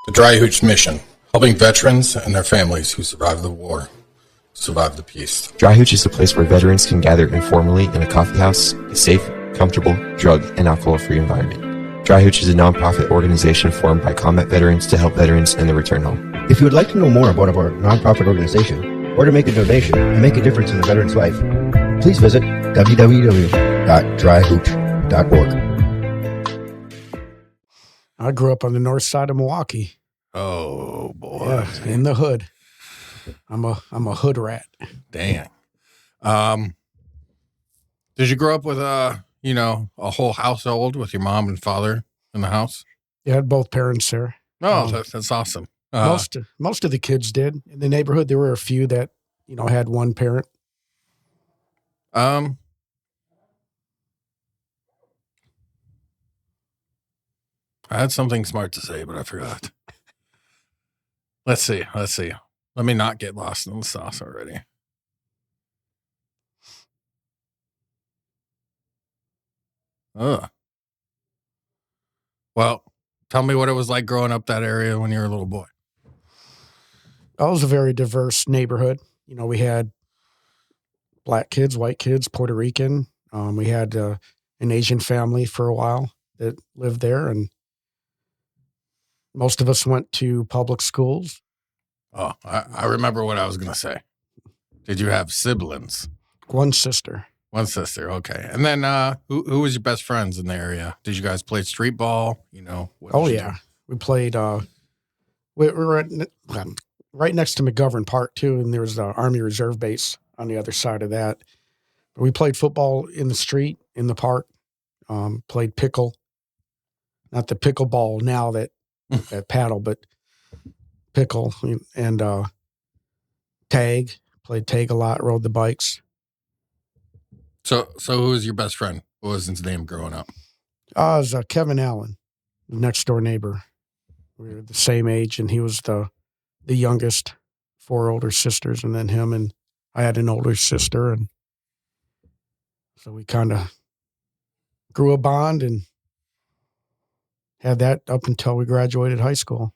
The Dry Hooch mission, helping veterans and their families who survived the war, survive the peace. Dry Hooch is a place where veterans can gather informally in a coffee house, a safe, comfortable, drug, and alcohol-free environment. Dry Hooch is a nonprofit organization formed by combat veterans to help veterans in their return home. If you would like to know more about our nonprofit organization or to make a donation and make a difference in a veteran's life, please visit www.dryhooch.org. I grew up on the north side of Milwaukee. Oh, boy. Yeah, in the hood. I'm a hood rat. Dang. Did you grow up with a whole household with your mom and father in the house? You had both parents there. Oh, that's awesome. Most of the kids did. In the neighborhood, there were a few that, had one parent. I had something smart to say, but I forgot. Let's see. Let me not get lost in the sauce already. Well, tell me what it was like growing up that area when you were a little boy. It was a very diverse neighborhood. We had black kids, white kids, Puerto Rican. We had an Asian family for a while that lived there, and most of us went to public schools. Oh, I remember what I was going to say. Did you have siblings? One sister. One sister, okay. And then who was your best friends in the area? Did you guys play street ball? Yeah. We played, we were right next to McGovern Park, too, and there was the Army Reserve Base on the other side of that. But we played football in the street, in the park, played pickle. Not the pickleball now that paddle, but pickle and tag. Played tag a lot, rode the bikes. So who was your best friend? What was his name growing up? It was Kevin Allen, the next door neighbor. We were the same age, and he was the youngest, 4 older sisters, and then him, and I had an older sister, and so we kind of grew a bond and had that up until we graduated high school.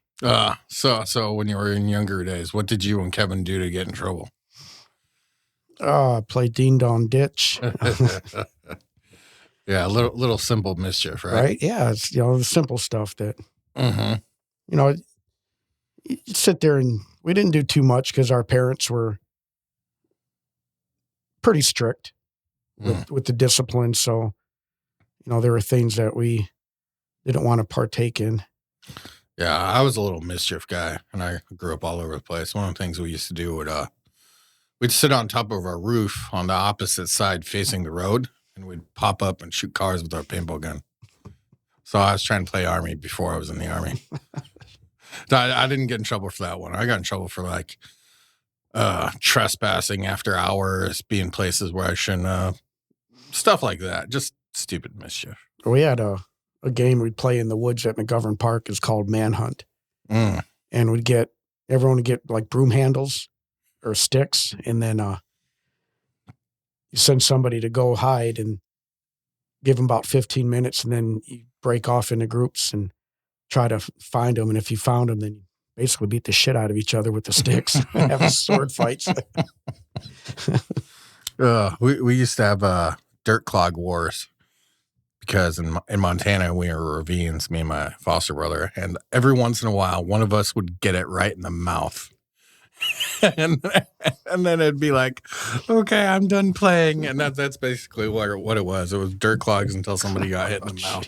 So when you were in younger days, what did you and Kevin do to get in trouble? Played Ding Dong Ditch. Yeah, a little simple mischief, right? Right? Yeah, it's the simple stuff that you sit there, and we didn't do too much because our parents were pretty strict with the discipline. So, there were things that we didn't want to partake in. Yeah, I was a little mischief guy, and I grew up all over the place. One of the things we used to do we'd sit on top of our roof on the opposite side facing the road, and we'd pop up and shoot cars with our paintball gun. So I was trying to play Army before I was in the Army. I didn't get in trouble for that one. I got in trouble for trespassing after hours, being places where I shouldn't, stuff like that. Just stupid mischief. We had a game we'd play in the woods at McGovern Park is called Manhunt. And everyone would get like broom handles or sticks, and then you send somebody to go hide and give them about 15 minutes, and then you break off into groups and try to find them. And if you found them, then you basically beat the shit out of each other with the sticks, have sword fights. We used to have dirt clog wars because in Montana we were ravines, me and my foster brother, and every once in a while one of us would get it right in the mouth. and then it'd be like, okay, I'm done playing, and that's basically what it was. It was dirt clogs until somebody got hit in the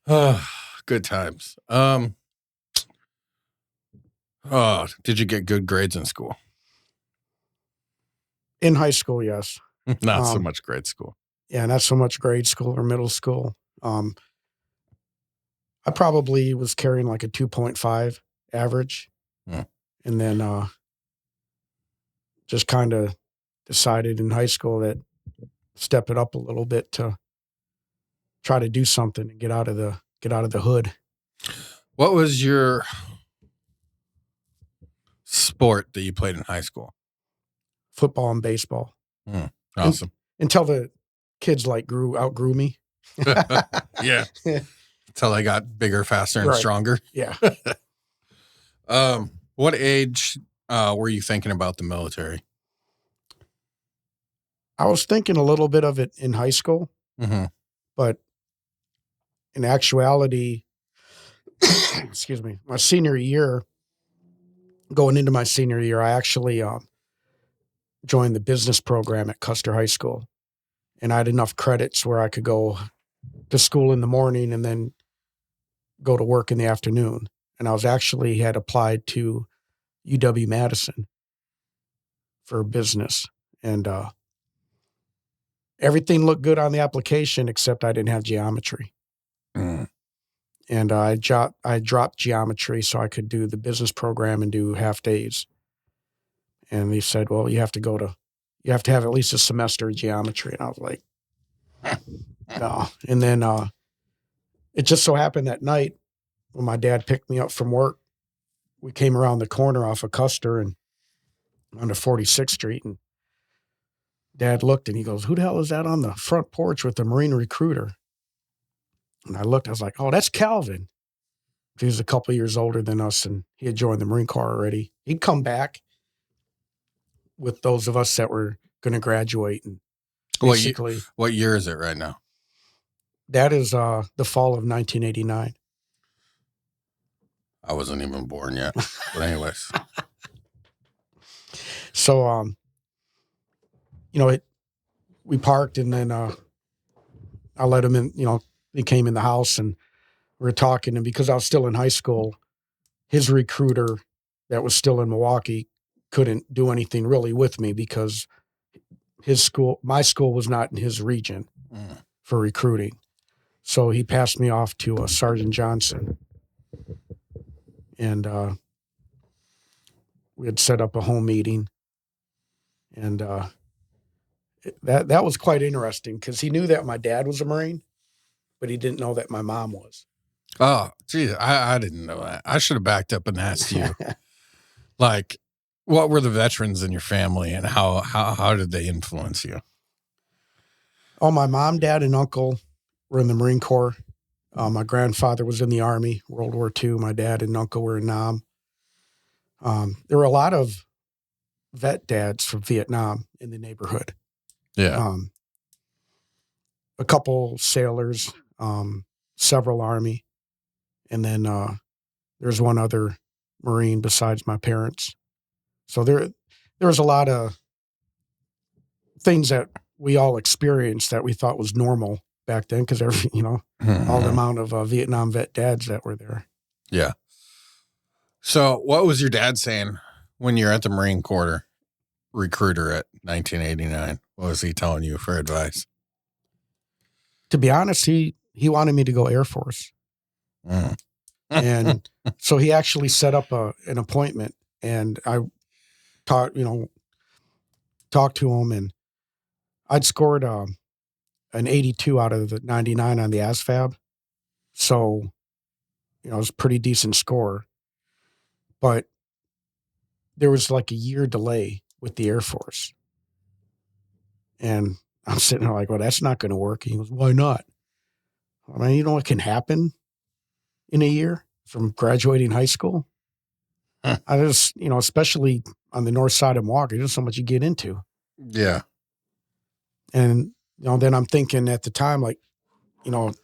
mouth. Good times. Did you get good grades in school? In high school, yes. Not so much grade school. Yeah, not so much grade school or middle school. I probably was carrying like a 2.5 average. And then just kind of decided in high school that step it up a little bit to try to do something and get out of the hood. What was your sport that you played in high school? Football and baseball. Awesome. Until the kids outgrew me. Yeah. Till I got bigger, faster, and Right. stronger. Yeah. What age were you thinking about the military? I was thinking a little bit of it in high school, Mm-hmm. but in actuality, excuse me, my senior year, going into my senior year, I actually joined the business program at Custer High School. And I had enough credits where I could go to school in the morning and then go to work in the afternoon. And I was actually had applied to UW-Madison for business. And everything looked good on the application, except I didn't have geometry. Mm. And I dropped geometry so I could do the business program and do half days. And they said, well, you have to have at least a semester of geometry. And I was like, no. And then it just so happened that night when my dad picked me up from work, we came around the corner off of Custer and onto 46th Street. And Dad looked and he goes, who the hell is that on the front porch with the Marine recruiter? And I looked, I was like, oh, that's Calvin. He was a couple of years older than us and he had joined the Marine Corps already. He'd come back with those of us that were going to graduate. And basically, what year is it right now? That is the fall of 1989. I wasn't even born yet. But anyways. So, we parked and then I let him in, he came in the house and we were talking. And because I was still in high school, his recruiter that was still in Milwaukee couldn't do anything really with me because my school was not in his region for recruiting. So he passed me off to Sergeant Johnson. And we had set up a home meeting. And that was quite interesting because he knew that my dad was a Marine, but he didn't know that my mom was. Oh, geez, I didn't know that. I should have backed up and asked you. Like, what were the veterans in your family and how did they influence you? Oh, my mom, dad, and uncle were in the Marine Corps. My grandfather was in the Army, World War II. My dad and uncle were in Nam. There were a lot of vet dads from Vietnam in the neighborhood. Yeah. A couple sailors, several Army. And then there's one other Marine besides my parents. So there was a lot of things that we all experienced that we thought was normal back then because all the amount of Vietnam vet dads that were there. Yeah. So what was your dad saying when you're at the Marine Corps recruiter at 1989? What was he telling you for advice? To be honest, he wanted me to go Air Force. And so he actually set up an appointment and I talked to him and I'd scored an 82 out of the 99 on the ASVAB. So, it was a pretty decent score, but there was like a year delay with the Air Force. And I'm sitting there like, well, that's not going to work. And he goes, why not? I mean, you know what can happen in a year from graduating high school? I just, especially on the north side of Milwaukee, there's so much you get into. Yeah. And, then I'm thinking at the time, like, when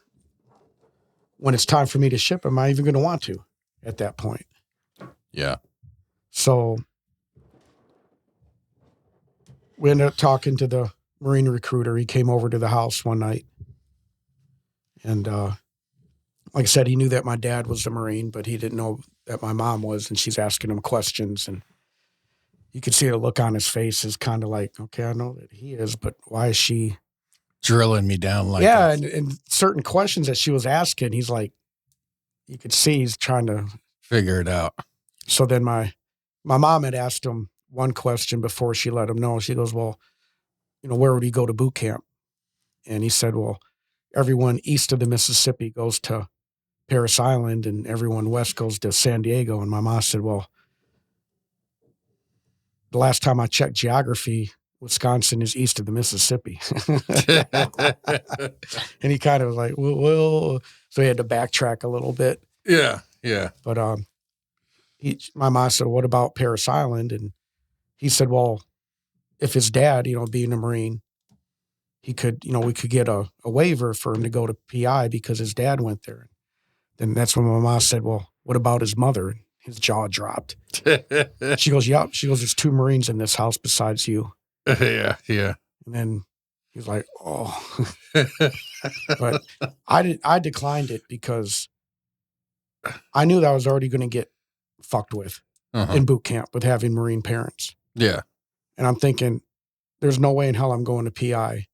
it's time for me to ship, am I even going to want to at that point? Yeah. So we ended up talking to the Marine recruiter. He came over to the house one night. And like I said, he knew that my dad was a Marine, but he didn't know that my mom was. And she's asking him questions. And you could see the look on his face is kind of like, okay, I know that he is, but why is she drilling me down like that? Yeah, and certain questions that she was asking, he's like, you could see he's trying to figure it out. So then my mom had asked him one question before she let him know. She goes, well, where would he go to boot camp? And he said, well, everyone east of the Mississippi goes to Parris Island and everyone west goes to San Diego. And my mom said, well, the last time I checked geography, Wisconsin is east of the Mississippi. And he kind of was like, well, So he had to backtrack a little bit. Yeah. Yeah. But my mom said, what about Parris Island? And he said, well, if his dad, being a Marine, he could, we could get a waiver for him to go to PI because his dad went there. Then that's when my mom said, well, what about his mother? His jaw dropped. She goes, yep. She goes, there's 2 Marines in this house besides you. Yeah. Yeah. And then he was like, oh. But I declined it because I knew that I was already going to get fucked with in boot camp with having Marine parents. Yeah. And I'm thinking, there's no way in hell I'm going to PI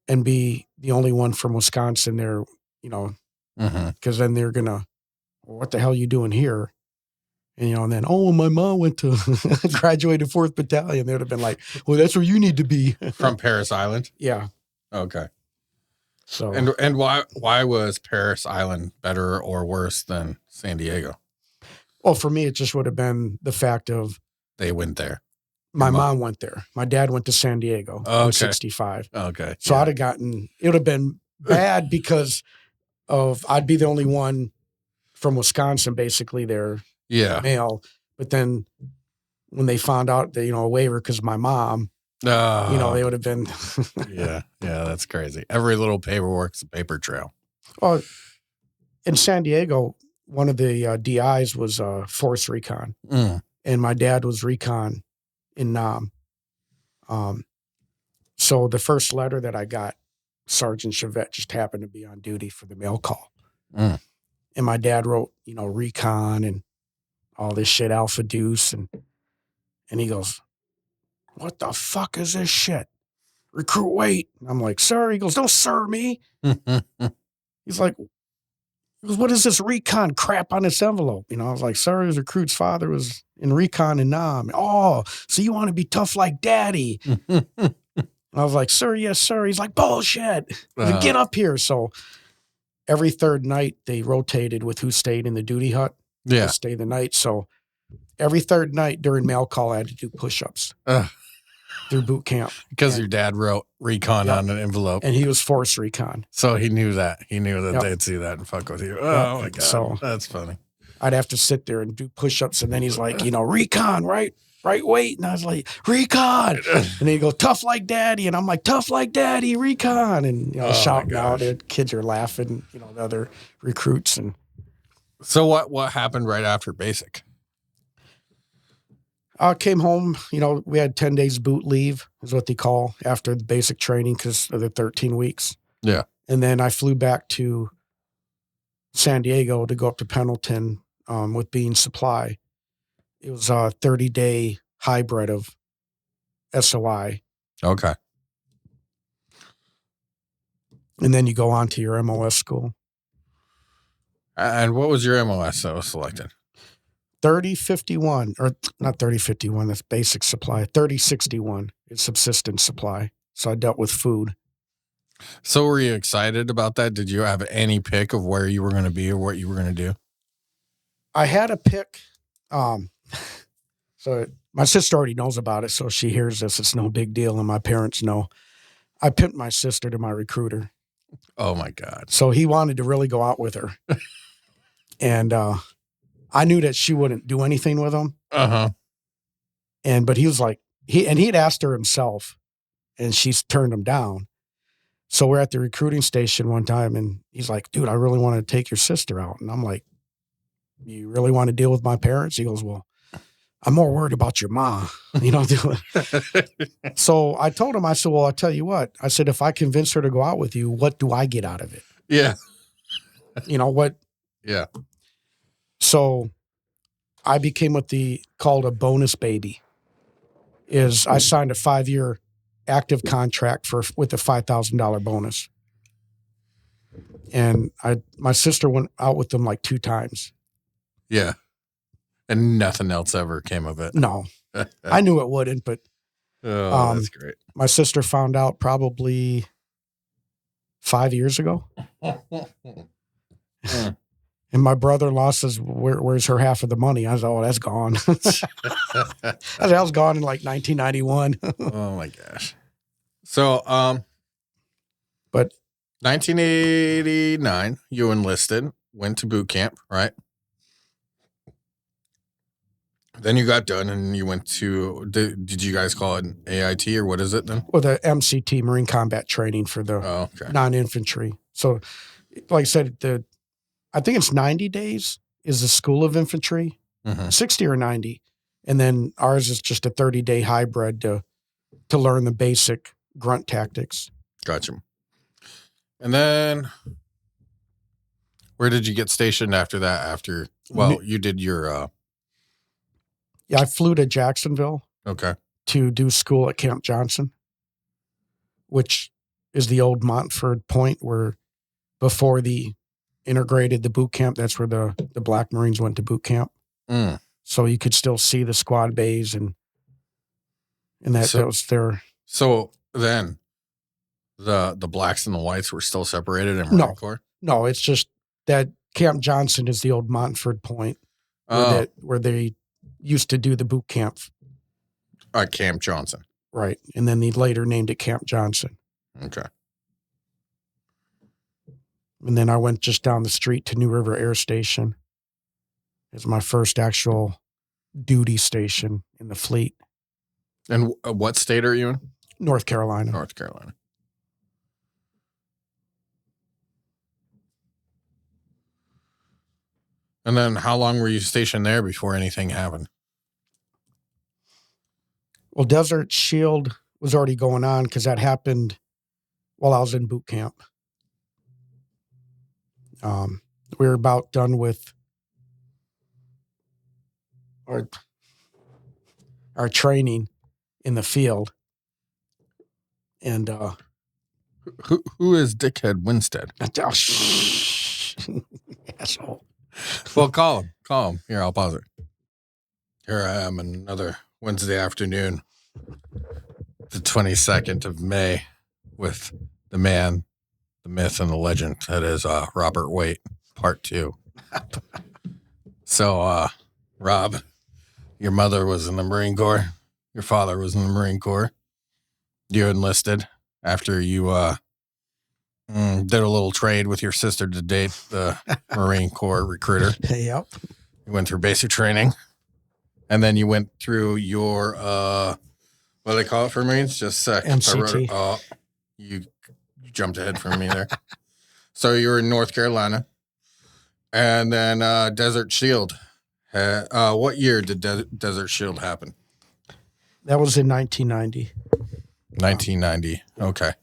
and be the only one from Wisconsin there, because then they're going to, well, what the hell are you doing here? And, and then, my mom went to graduated 4th Battalion. They would have been like, well, that's where you need to be. From Parris Island? Yeah. Okay. So, and why was Parris Island better or worse than San Diego? well, for me, it just would have been the fact of They went there. my mom went there. My dad went to San Diego in 65. Okay. So I'd have gotten, it would have been bad because of, I'd be the only one from Wisconsin, basically there. Yeah. Male. But then when they found out that, a waiver because my mom, they would have been. Yeah. Yeah. That's crazy. Every little paperwork's a paper trail. Well, in San Diego, one of the DIs was Force Recon. And my dad was Recon in Nam. So the first letter that I got, Sergeant Chevette just happened to be on duty for the mail call. And my dad wrote, Recon and all this shit, Alpha Deuce. And he goes, what the fuck is this shit? Recruit Waite. And I'm like, sir. He goes, don't sir me. He's like, what is this Recon crap on this envelope? I was like, sir, his recruit's father was in Recon in Nam. Oh, so you want to be tough like daddy. I was like, sir, yes, sir. He's like, bullshit. Like, get up here. So every 3rd night they rotated with who stayed in the duty hut. Yeah. To stay the night. So every 3rd night during mail call, I had to do push-ups through boot camp. Because your dad wrote Recon on an envelope. And he was Force Recon. So he knew that. He knew that they'd see that and fuck with you. Oh, my God. So that's funny. I'd have to sit there and do push-ups. And then he's like, Recon, right? Right, wait. And I was like, Recon. And then he go, tough like daddy. And I'm like, tough like daddy, Recon. And, shouting out. And kids are laughing, the other recruits. And so what happened right after basic? I came home, we had 10 days boot leave is what they call after the basic training because of the 13 weeks. Yeah. And then I flew back to San Diego to go up to Pendleton with Bean Supply. It was a 30-day hybrid of SOI. Okay. And then you go on to your MOS school. And what was your MOS that was selected? 3051, or not 3051, that's basic supply. 3061 is subsistence supply. So I dealt with food. So were you excited about that? Did you have any pick of where you were going to be or what you were going to do? I had a pick. So my sister already knows about it. So if she hears this, it's no big deal. And my parents know. I pimped my sister to my recruiter. Oh my God. So he wanted to really go out with her. And I knew that she wouldn't do anything with him. But he was like, he'd asked her himself and she's turned him down. So we're at the recruiting station one time and he's like, dude, I really want to take your sister out. And I'm like, you really want to deal with my parents? He goes, well, I'm more worried about your mom, So I told him, I said, well, I'll tell you what. I said, if I convince her to go out with you, what do I get out of it? Yeah. What? Yeah. So I became called a bonus baby. I signed a 5-year active contract with a $5,000 bonus. And my sister went out with them like 2 times. Yeah. And nothing else ever came of it. No, I knew it wouldn't, but that's great. My sister found out probably 5 years ago. And my brother-in-law says, where's her half of the money? I said, oh, that's gone. That was gone in like 1991. Oh my gosh. So, but 1989, you enlisted, went to boot camp, right? Then you got done and you went to, did you guys call it an AIT or what is it then? Well, the MCT, Marine Combat Training for the non-infantry. So, like I said, I think it's 90 days is the School of Infantry, 60 or 90. And then ours is just a 30-day hybrid to learn the basic grunt tactics. Gotcha. And then where did you get stationed after that? You did your... Yeah, I flew to Jacksonville. Okay. To do school at Camp Johnson, which is the old Montford Point where before the integrated the boot camp, that's where the Black Marines went to boot camp. So you could still see the squad bays and that was their... So then the blacks and the whites were still separated in Marine Corps? No, it's just that Camp Johnson is the old Montford Point where they used to do the boot camp. At Camp Johnson. Right. And then they later named it Camp Johnson. Okay. And then I went just down the street to New River Air Station. It's my first actual duty station in the fleet. And what state are you in? North Carolina. North Carolina. And then how long were you stationed there before anything happened? Well, Desert Shield was already going on because that happened while I was in boot camp. We were about done with our training in the field. And who is Dickhead Winstead? Asshole. Well, call him. Here, I'll pause it. Here I am, another Wednesday afternoon, the 22nd of May, with the man, the myth, and the legend that is Robert Waite, part 2. So, Rob, your mother was in the Marine Corps. Your father was in the Marine Corps. You enlisted after you did a little trade with your sister to date the Marine Corps recruiter. Yep. You went through basic training. And then you went through your, what do they call it for Marines? Just a sec. MCT. You jumped ahead from me there. So you were in North Carolina. And then Desert Shield. What year did Desert Shield happen? That was in 1990. 1990. Okay.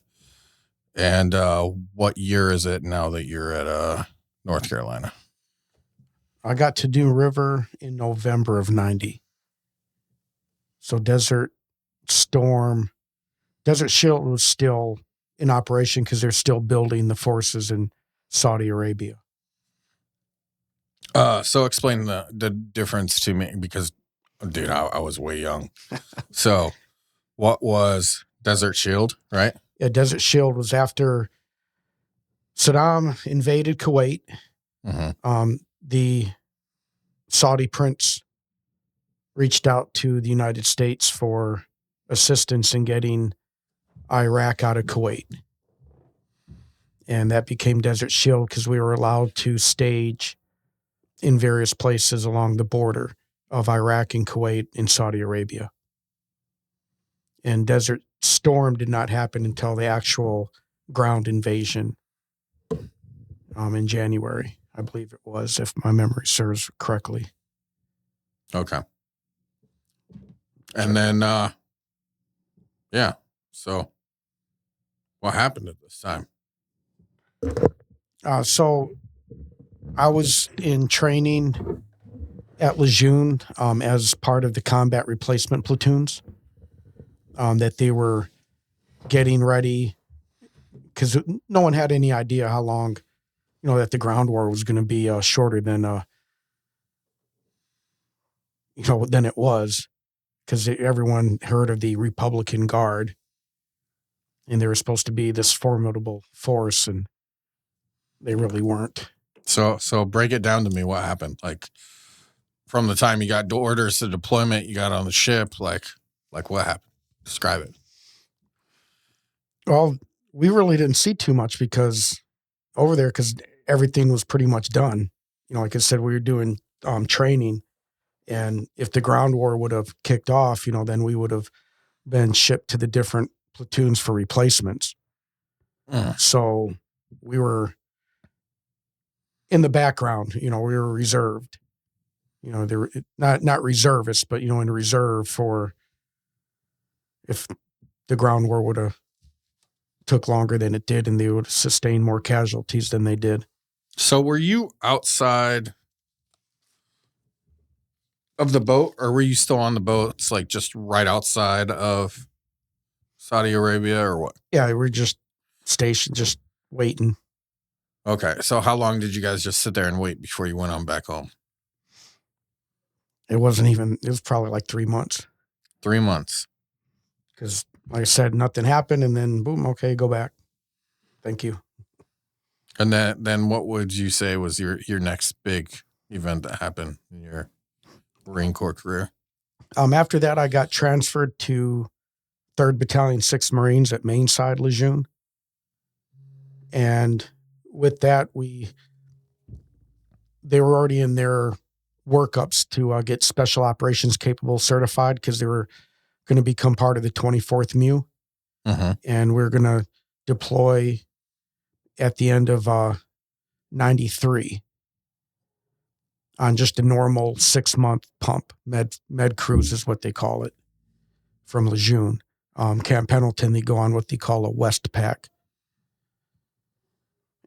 And what year is it now that you're at North Carolina? I got to New River in November of 90. So Desert Shield was still in operation because they're still building the forces in Saudi Arabia. So explain the difference to me because, dude, I was way young. So what was Desert Shield, right? Yeah, Desert Shield was after Saddam invaded Kuwait. Mm-hmm. The Saudi prince reached out to the United States for assistance in getting Iraq out of Kuwait. And that became Desert Shield because we were allowed to stage in various places along the border of Iraq and Kuwait in Saudi Arabia. And Desert Storm did not happen until the actual ground invasion in January. I believe it was, if my memory serves correctly. Okay. And then, so what happened at this time? So I was in training at Lejeune as part of the combat replacement platoons that they were getting ready because no one had any idea how long that the ground war was going to be shorter than, than it was, because everyone heard of the Republican Guard, and they were supposed to be this formidable force, and they really weren't. So break it down to me. What happened? Like from the time you got orders to deployment, you got on the ship, like what happened? Describe it. Well, we really didn't see too much because everything was pretty much done. Like I said, we were doing training, and if the ground war would have kicked off, then we would have been shipped to the different platoons for replacements. So we were in the background, we were reserved, they were not reservists, but, in reserve for if the ground war would have took longer than it did and they would sustain more casualties than they did. So were you outside of the boat, or were you still on the boats, like just right outside of Saudi Arabia, or what? Yeah, we're just stationed, just waiting. Okay. So how long did you guys just sit there and wait before you went on back home? It was probably like 3 months. 3 months. Because, like I said, nothing happened, and then boom, okay, go back. Thank you. And then what would you say was your next big event that happened in your Marine Corps career? After that, I got transferred to 3rd Battalion, 6th Marines at Mainside, Lejeune. And with that, they were already in their workups to get Special Operations Capable certified because they were going to become part of the 24th MEU. And we're going to deploy at the end of 93 on just a normal 6-month pump. Med cruise is what they call it, from Lejeune. Camp Pendleton, they go on what they call a West Pack.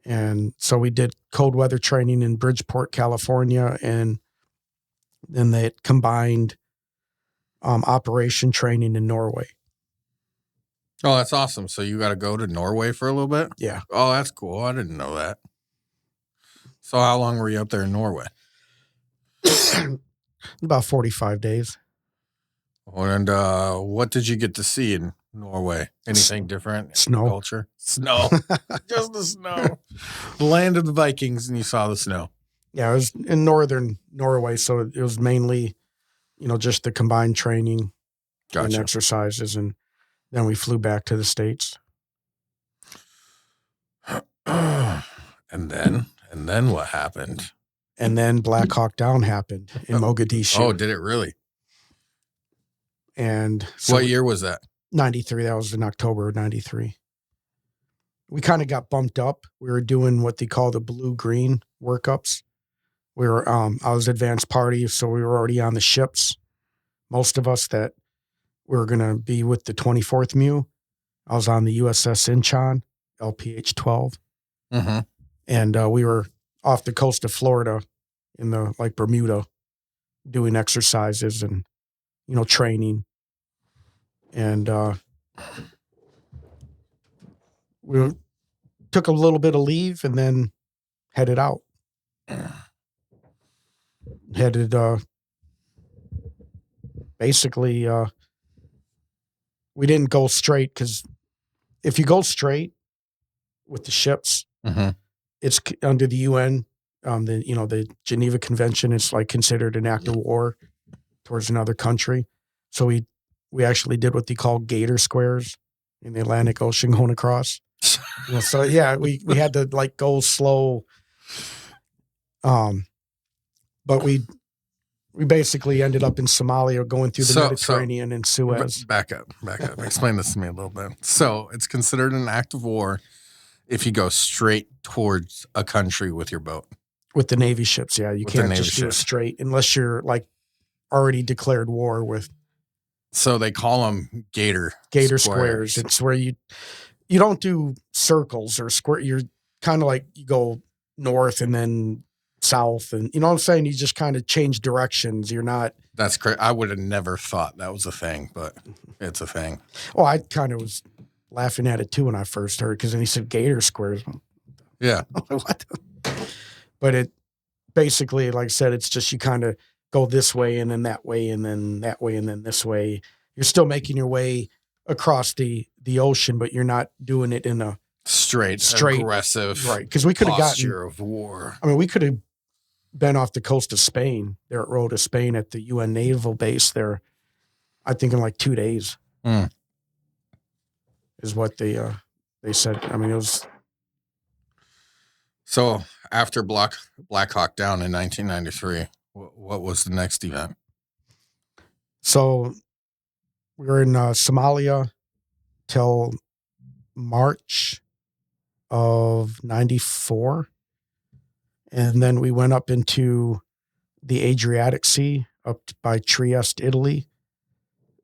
And so we did cold weather training in Bridgeport, California, and then they combined operation training in Norway. Oh, that's awesome. So you got to go to Norway for a little bit? Yeah. Oh, that's cool. I didn't know that. So how long were you up there in Norway? About 45 days. And what did you get to see in Norway? Anything different? Snow. Culture? Snow. Just the snow. The land of the Vikings, and you saw the snow. Yeah, it was in northern Norway, so it was mainly, just the combined training and exercises, and then we flew back to the States. And then what happened? And then Black Hawk Down happened in Mogadishu. Oh, did it really? And so what year was that? 93. That was in October of 93. We kind of got bumped up. We were doing what they call the blue-green workups. We were, I was advanced party, so we were already on the ships. Most of us that were going to be with the 24th MEU. I was on the USS Incheon, LPH-12. And we were off the coast of Florida in Bermuda doing exercises and, training. And we took a little bit of leave and then headed out. Basically, we didn't go straight because if you go straight with the ships, it's under the UN, the Geneva Convention. It's considered an act of war towards another country. So we actually did what they call gator squares in the Atlantic Ocean going across. So yeah, we had to go slow. But we basically ended up in Somalia going through the Mediterranean and Suez. Back up. Explain this to me a little bit. So it's considered an act of war if you go straight towards a country with your boat. With the Navy ships, yeah. You can't just do it straight unless you're already declared war with. So they call them gator squares. It's where you don't do circles or square. You're kind of you go north and then south, and you know what I'm saying? You just kind of change directions. You're not. That's crazy. I would have never thought that was a thing, but it's a thing. Well, I kind of was laughing at it too when I first heard, because then he said gator squares. Yeah. What? But it basically, like I said, it's just you kind of go this way and then that way and then that way and then this way. You're still making your way across the ocean, but you're not doing it in a straight aggressive, right? Because we could have gotten of war. I mean, we could have been off the coast of Spain, there at Rota, Spain, at the UN naval base there. I think in 2 days is what they they said, I mean, it was. So after Black Hawk Down in 1993, what was the next event? So we were in Somalia till March of 94. And then we went up into the Adriatic Sea up by Trieste, Italy,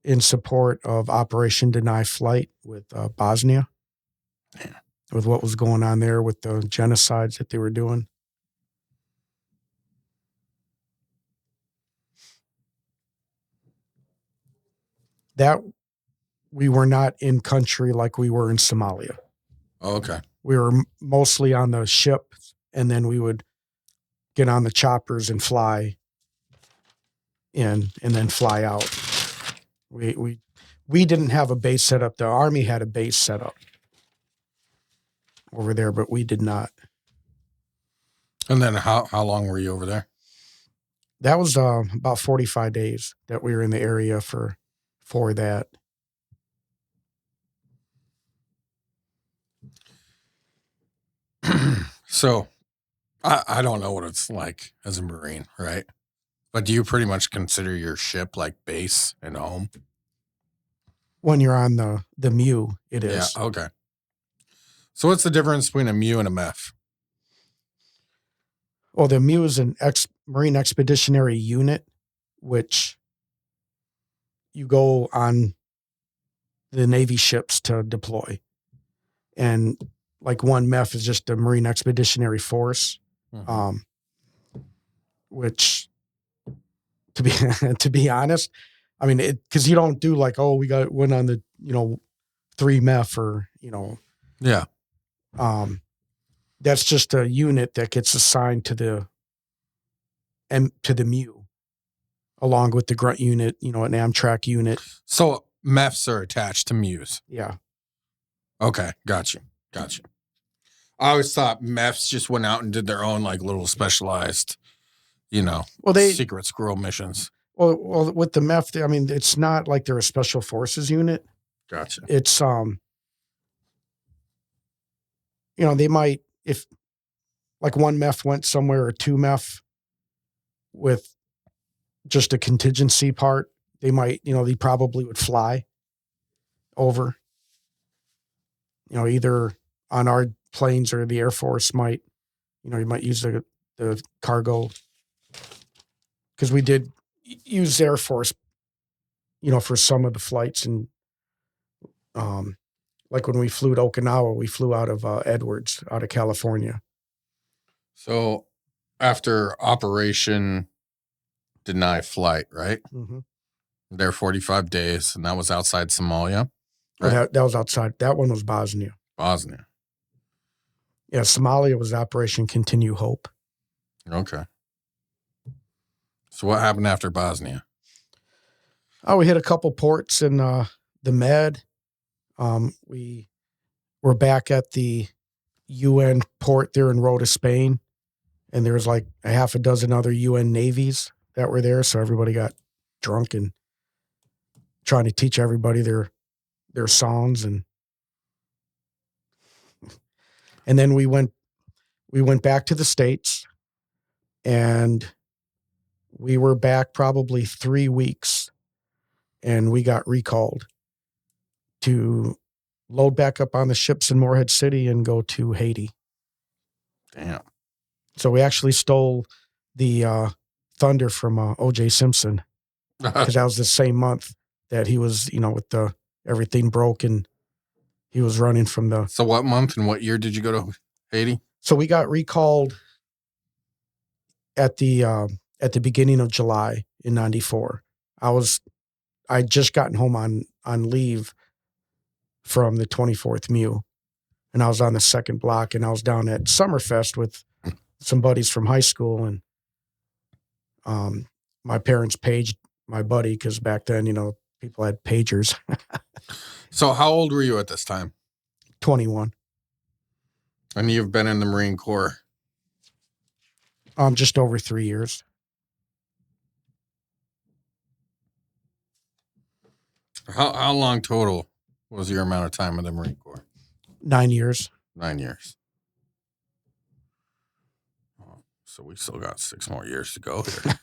in support of Operation Deny Flight with Bosnia, with what was going on there with the genocides that they were doing. That we were not in country like we were in Somalia. Oh, okay. We were mostly on the ship, and then we would get on the choppers and fly in and then fly out. We didn't have a base set up. The Army had a base set up over there, but we did not. And then how long were you over there? That was about 45 days that we were in the area for that. So I don't know what it's like as a Marine, right? But do you pretty much consider your ship like base and home? When you're on the MEU, it is. Yeah, okay. So what's the difference between a MEU and a MEF? Well, the MEU is an Marine Expeditionary Unit, which you go on the Navy ships to deploy. And like one MEF is just a Marine Expeditionary Force, which to be honest, I mean, because you don't do like, oh, went on the 3 MEF or Yeah. That's just a unit that gets assigned to the MEU, along with the grunt unit, an Amtrak unit. So MEFs are attached to MEUs. Yeah. Okay, got you. I always thought MEFs just went out and did their own like little specialized, secret squirrel missions. Well, with the MEF, I mean, it's not like they're a special forces unit. Gotcha. It's they might, if like one MEF went somewhere or 2 MEF with just a contingency part, they might, they probably would fly over, either on our planes or the Air Force might, you might use the cargo, because we did use Air Force, for some of the flights. And like when we flew to Okinawa, we flew out of Edwards, out of California. So after Operation Deny Flight, right? Mm-hmm. There 45 days, and that was outside Somalia. Right? That was outside. That one was Bosnia. Yeah, Somalia was Operation Continue Hope. Okay. So what happened after Bosnia? Oh, we hit a couple ports in the Med. We were back at the UN port there in Rota, Spain, and there was like a half a dozen other UN navies that were there. So everybody got drunk and trying to teach everybody their songs, and then we went back to the States, and we were back probably 3 weeks, and we got recalled to load back up on the ships in Morehead City and go to Haiti. Damn. So we actually stole the Thunder from O.J. Simpson, because that was the same month that he was, with the everything broke and he was running from the. So what month and what year did you go to Haiti? So we got recalled at the beginning of July in 94. I'd just gotten home on leave from the 24th MEU, and I was on the second block, and I was down at Summerfest with some buddies from high school, and my parents paged my buddy, because back then, people had pagers. So how old were you at this time? 21. And you've been in the Marine Corps? Just over 3 years. How long total was your amount of time in the Marine Corps? 9 years. 9 years. Oh, so we still got 6 more years to go here.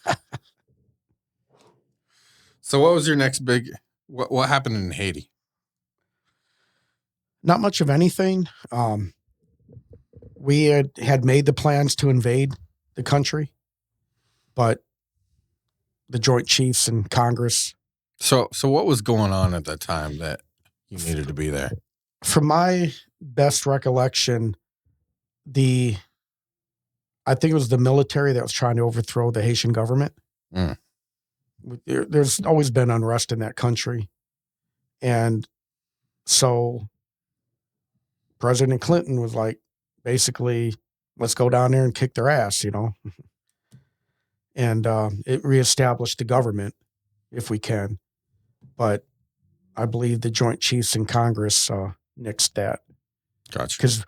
So what was your next big, what happened in Haiti? Not much of anything. We had made the plans to invade the country, but the Joint Chiefs and Congress. So what was going on at that time that you needed to be there? From my best recollection, I think it was the military that was trying to overthrow the Haitian government. Mm. There's always been unrest in that country. And so President Clinton was like, basically, let's go down there and kick their ass, And it reestablished the government if we can. But I believe the Joint Chiefs in Congress nixed that. Gotcha. Because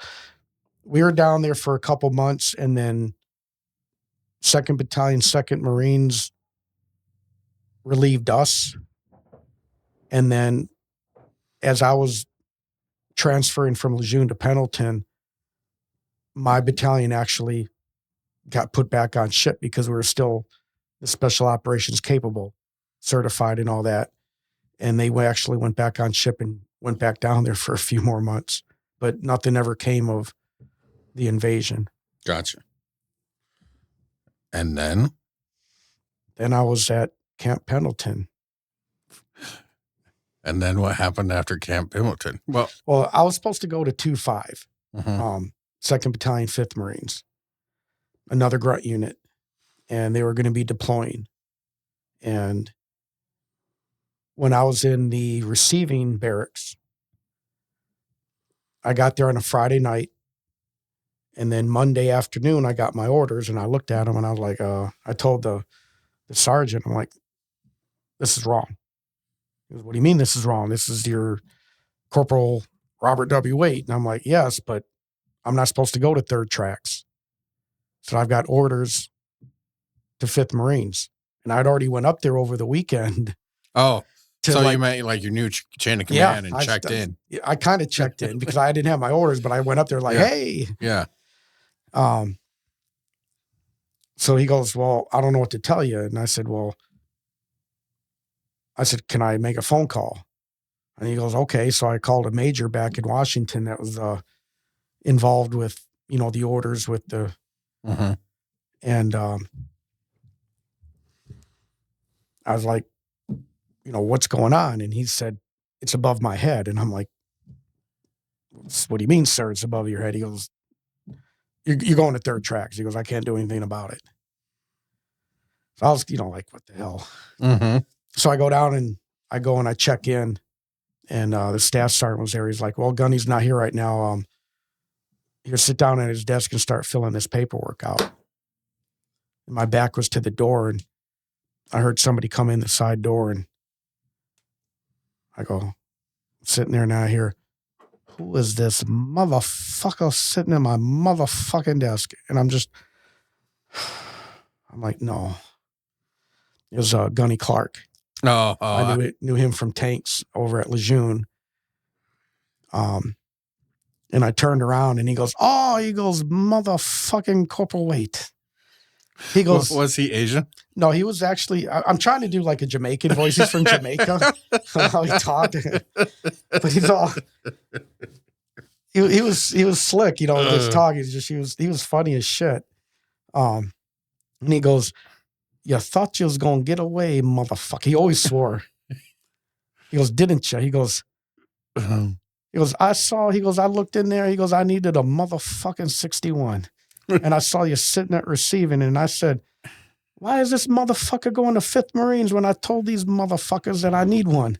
we were down there for a couple months, and then 2nd Battalion, 2nd Marines relieved us. And then as I was transferring from Lejeune to Pendleton, my battalion actually got put back on ship because we were still the special operations capable, certified and all that. And they actually went back on ship and went back down there for a few more months, but nothing ever came of the invasion. Gotcha. And then? Then I was at Camp Pendleton. And then what happened after Camp Pendleton? Well, I was supposed to go to 2-5, Mm-hmm. 2nd Battalion, 5th Marines, another grunt unit, and they were going to be deploying. And when I was in the receiving barracks, I got there on a Friday night, and then Monday afternoon, I got my orders, and I looked at them, and I was like, I told the sergeant, I'm like, this is wrong. He goes, what do you mean this is wrong? This is your Corporal Robert W. Waite. And I'm like, yes, but I'm not supposed to go to 3rd Tracks. So I've got orders to 5th Marines. And I'd already went up there over the weekend. Oh, so you meant like your new chain of command and checked in. I kind of checked in because I didn't have my orders, but I went up there like, hey. Yeah. So he goes, well, I don't know what to tell you. And I said, can I make a phone call? And he goes, okay. So I called a major back in Washington that was involved with, the orders with the, Mm-hmm. and I was like, what's going on? And he said, it's above my head. And I'm like, what do you mean, sir? It's above your head. He goes, you're going to 3rd Tracks. He goes, I can't do anything about it. So I was, like, what the hell? Mm-hmm. So I go down and I check in, and the staff sergeant was there. He's like, well, Gunny's not here right now. Here, sit down at his desk and start filling this paperwork out. And my back was to the door, and I heard somebody come in the side door, and I go, sitting there now, I hear, who is this motherfucker sitting at my motherfucking desk? And I'm like, no. It was Gunny Clark. I knew him from tanks over at Lejeune. And I turned around and he goes, motherfucking Corporal Waite. He goes, was he Asian? No, he was actually, I'm trying to do like a Jamaican voice. He's from Jamaica. How he talked. But he's all, he was slick, his talk. He was funny as shit. And he goes, you thought you was going to get away, motherfucker. He always swore. He goes, didn't you? He goes, I looked in there. He goes, I needed a motherfucking 61. And I saw you sitting at receiving. And I said, why is this motherfucker going to 5th Marines when I told these motherfuckers that I need one?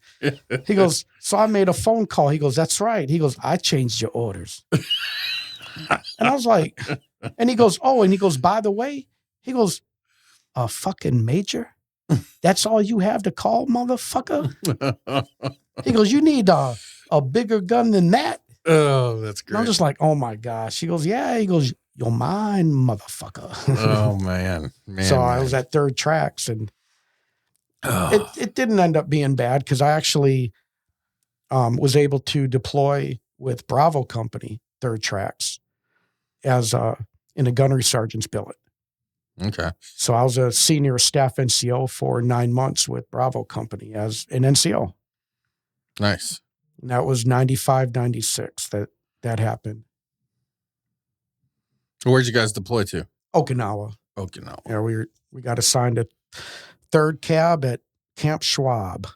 He goes, so I made a phone call. He goes, that's right. He goes, I changed your orders. And I was like, and he goes, by the way, he goes, a fucking major? That's all you have to call, motherfucker? He goes, you need a bigger gun than that? Oh, that's great. And I'm just like, oh my gosh. He goes, yeah. He goes, you're mine, motherfucker. Oh, man. I was at 3rd Tracks, and it didn't end up being bad because I actually was able to deploy with Bravo Company, 3rd Tracks, as in a gunnery sergeant's billet. Okay. So I was a senior staff NCO for 9 months with Bravo Company as an NCO. Nice. And that was 95, 96 that happened. So where'd you guys deploy to? Okinawa. Yeah, we got assigned to 3rd Cab at Camp Schwab,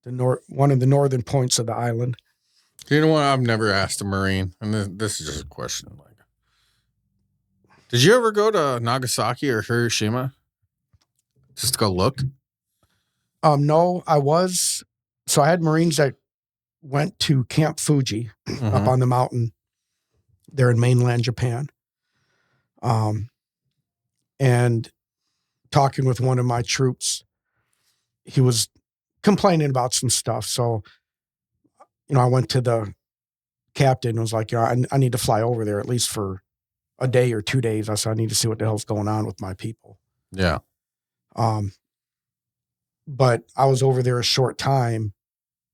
one of the northern points of the island. You know what? I've never asked a Marine, and this is just a question. Like, did you ever go to Nagasaki or Hiroshima just to go look? No, I was. So I had Marines that went to Camp Fuji up on the mountain there in mainland Japan. And talking with one of my troops, he was complaining about some stuff. So, I went to the captain and was like, I need to fly over there at least for a day or 2 days. I said, I need to see what the hell's going on with my people. Yeah. But I was over there a short time,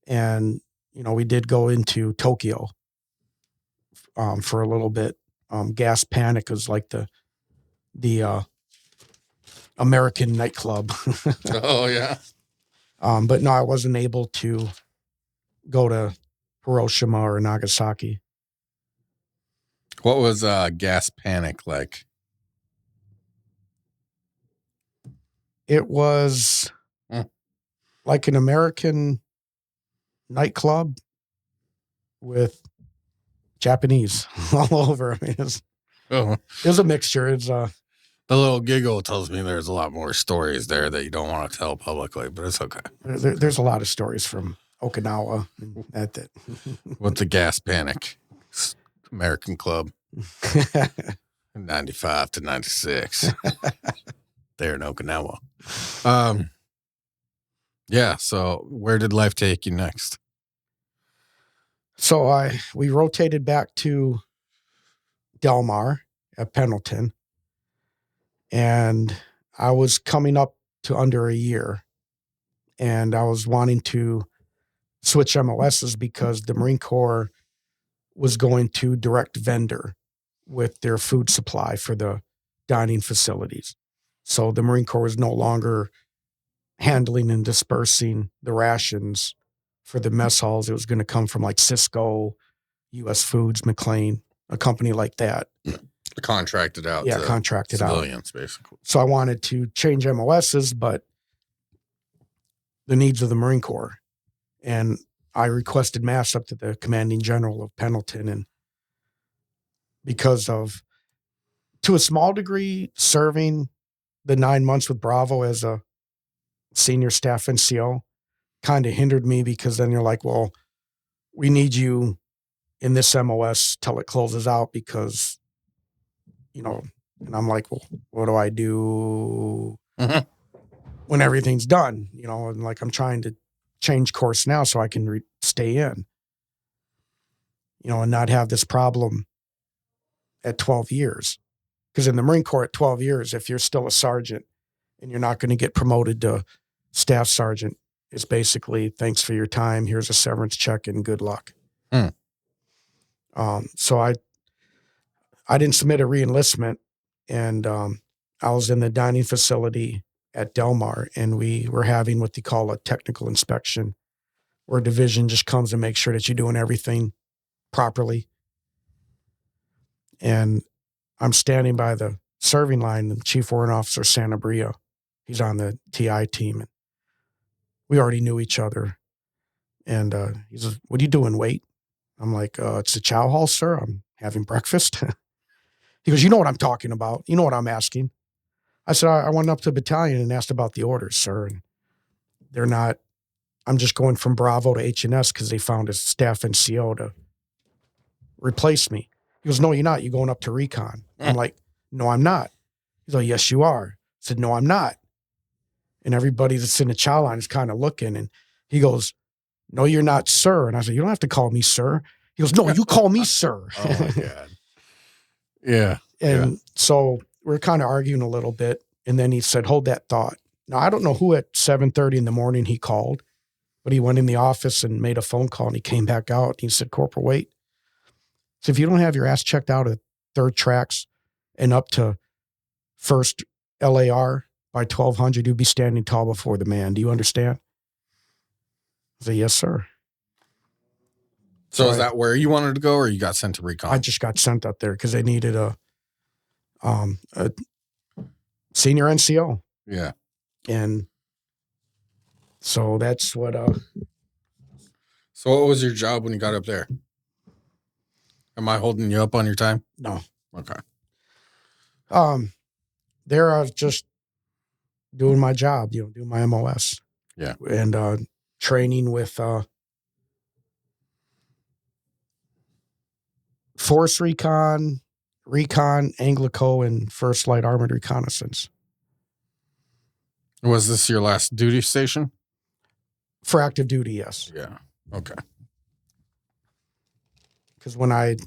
and, we did go into Tokyo for a little bit. Gas Panic was like the American nightclub. Oh, yeah. But no, I wasn't able to go to Hiroshima or Nagasaki. What was Gas Panic like? It was like an American nightclub with Japanese all over. I mean, it was a mixture. It's the little giggle tells me there's a lot more stories there that you don't want to tell publicly, but it's okay. There's a lot of stories from Okinawa. That What's the Gas Panic? American Club. 95 to 96. There in Okinawa. Yeah, so where did life take you next? So we rotated back to Del Mar at Pendleton, and I was coming up to under a year, and I was wanting to switch MOSs because the Marine Corps was going to direct vendor with their food supply for the dining facilities. So the Marine Corps was no longer handling and dispersing the rations for the mess halls. It was going to come from like Cisco, U.S. Foods, McLean, a company like that. Contracted out. Yeah, contracted civilians, out. Basically. So I wanted to change MOSs, but the needs of the Marine Corps. And I requested mass up to the commanding general of Pendleton. And because of, to a small degree, serving the 9 months with Bravo as a senior staff NCO kind of hindered me, because then you're like, well, we need you in this MOS till it closes out, because, and I'm like, well, what do I do when everything's done? And like, I'm trying to change course now so I can stay in, and not have this problem at 12 years. Because in the Marine Corps at 12 years, if you're still a sergeant and you're not going to get promoted to staff sergeant, it's basically, thanks for your time, here's a severance check and good luck. So I didn't submit a re-enlistment, and I was in the dining facility at Del Mar, and we were having what they call a technical inspection, where a division just comes and makes sure that you're doing everything properly. And I'm standing by the serving line, and Chief Warrant Officer Sanabria, he's on the TI team, and we already knew each other. And he says, "What are you doing, Waite?" I'm like, "It's the chow hall, sir. I'm having breakfast." He goes, "You know what I'm talking about. You know what I'm asking." I said, I went up to the battalion and asked about the orders, sir. And they're not, I'm just going from Bravo to H&S because they found a staff NCO to replace me. He goes, "No, you're not. You're going up to recon." I'm like, "No, I'm not." He's like, "Yes, you are." I said, "No, I'm not." And everybody that's in the chow line is kind of looking, and he goes, "No, you're not, sir." And I said, "You don't have to call me sir." He goes, "No, you call me sir." Oh my God. Yeah. And so we're kind of arguing a little bit. And then he said, "Hold that thought." Now, I don't know who at 7:30 in the morning he called, But he went in the office and made a phone call, and he came back out. And he said, Corporal Waite, so if you don't have your ass checked out at 3rd Tracks and up to 1st LAR by 1200, you'd be standing tall before the man. Do you understand? I said, yes, sir. So is that where you wanted to go, or you got sent to recon? I just got sent up there because they needed a senior NCO. Yeah. And so that's what. So what was your job when you got up there? Am I holding you up on your time? No. Okay. There I was just doing my job, doing my MOS. Yeah. And training with Force Recon, Anglico, and 1st Light Armored Reconnaissance. Was this your last duty station? For active duty, yes. Yeah. Okay. Because when I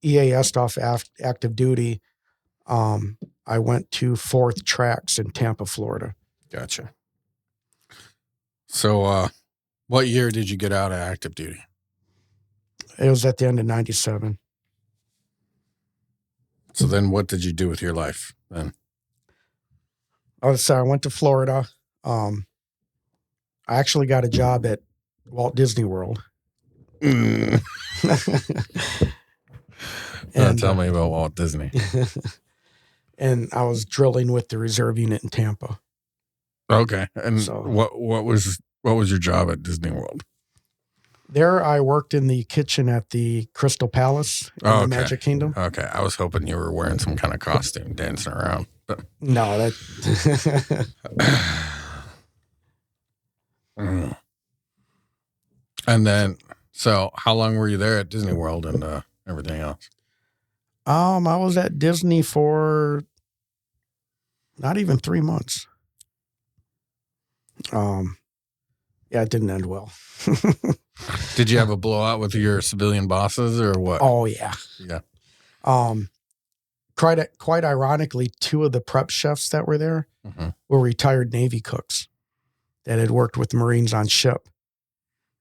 EAS'd off active duty, I went to 4th Tracks in Tampa, Florida. Gotcha. So what year did you get out of active duty? It was at the end of 97. So then what did you do with your life then? I went to Florida. I actually got a job at Walt Disney World. And tell me about Walt Disney. And I was drilling with the reserve unit in Tampa. Okay. And So- what was your job at Disney World? There, I worked in the kitchen at the Crystal Palace in the Magic Kingdom. Okay. I was hoping you were wearing some kind of costume dancing around. But No, that. And then, so how long were you there at Disney World and everything else? I was at Disney for not even 3 months. Yeah, it didn't end well. Did you have a blowout with your civilian bosses or what? Oh yeah. Yeah. Quite ironically, 2 of the prep chefs that were there were retired Navy cooks that had worked with Marines on ship.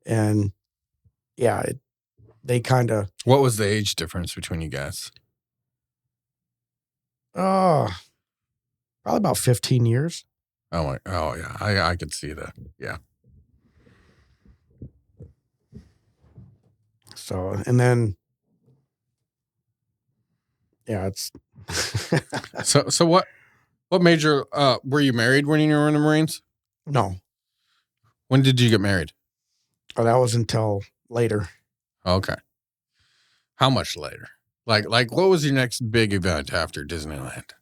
And yeah, they kind of. What was the age difference between you guys? Probably about 15 years. Oh yeah. I could see that. Yeah. So, and then, yeah, it's. So what major, were you married when you were in the Marines? No. When did you get married? Oh, that was until later. Okay. How much later? Like what was your next big event after Disneyland?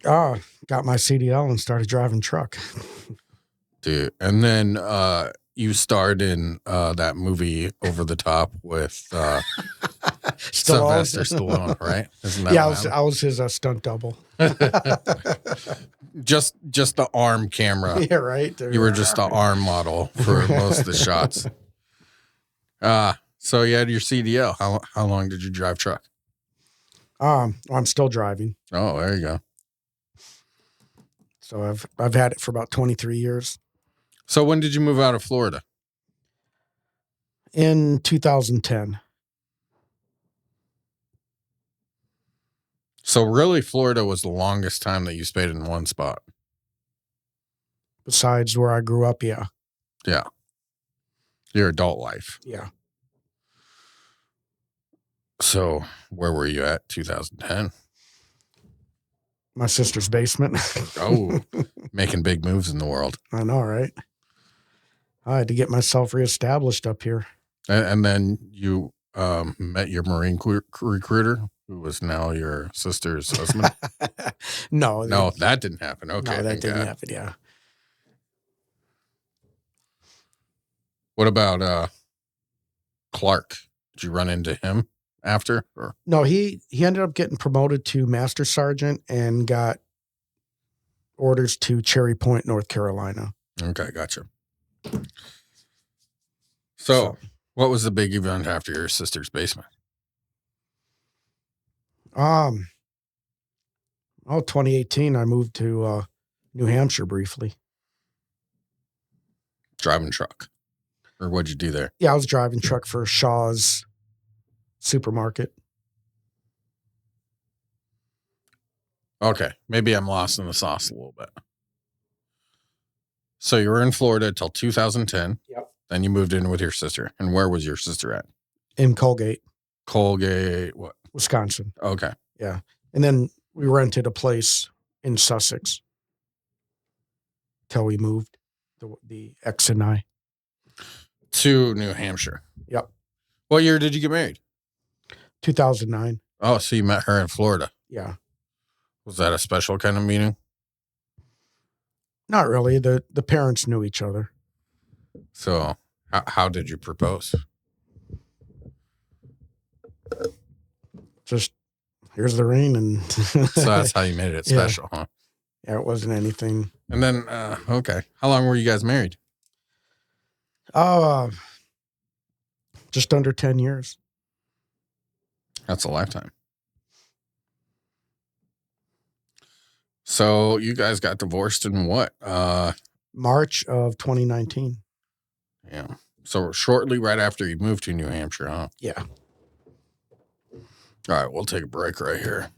Got my CDL and started driving truck. Dude. And then you starred in that movie Over the Top with Sylvester Stallone, right? Isn't that Yeah, what I was his stunt double. just the arm camera. Yeah, right. You were just the arm model for most of the shots. So you had your CDL. How long did you drive truck? I'm still driving. Oh, there you go. So I've had it for about 23 years. So when did you move out of Florida? In 2010. So really, Florida was the longest time that you stayed in one spot. Besides where I grew up, yeah. Yeah. Your adult life. Yeah. So where were you at 2010? My sister's basement. Oh, making big moves in the world. I know, right? I had to get myself reestablished up here. And then you met your Marine recruiter, who was now your sister's husband? No, that didn't happen. Okay. No, that didn't happen, yeah. What about Clark? Did you run into him after? Or? No, he ended up getting promoted to Master Sergeant and got orders to Cherry Point, North Carolina. Okay, gotcha. So what was the big event after your sister's basement? 2018, I moved to New Hampshire briefly. Driving truck. Or what'd you do there? Yeah, I was driving truck for Shaw's supermarket. Okay. Maybe I'm lost in the sauce a little bit. So you were in Florida till 2010. Yep. Then you moved in with your sister. And where was your sister at? In Colgate, What? Wisconsin. Okay. Yeah. And then we rented a place in Sussex till we moved, the ex and I. To New Hampshire. Yep. What year did you get married? 2009. Oh, so you met her in Florida. Yeah. Was that a special kind of meeting? Not really. The parents knew each other. So how did you propose? Just, here's the ring. And So that's how you made it special, huh? Yeah, it wasn't anything. And then, okay. How long were you guys married? Just under 10 years. That's a lifetime. So you guys got divorced in what? March of 2019. Yeah. So shortly right after you moved to New Hampshire, huh? Yeah. All right, we'll take a break right here.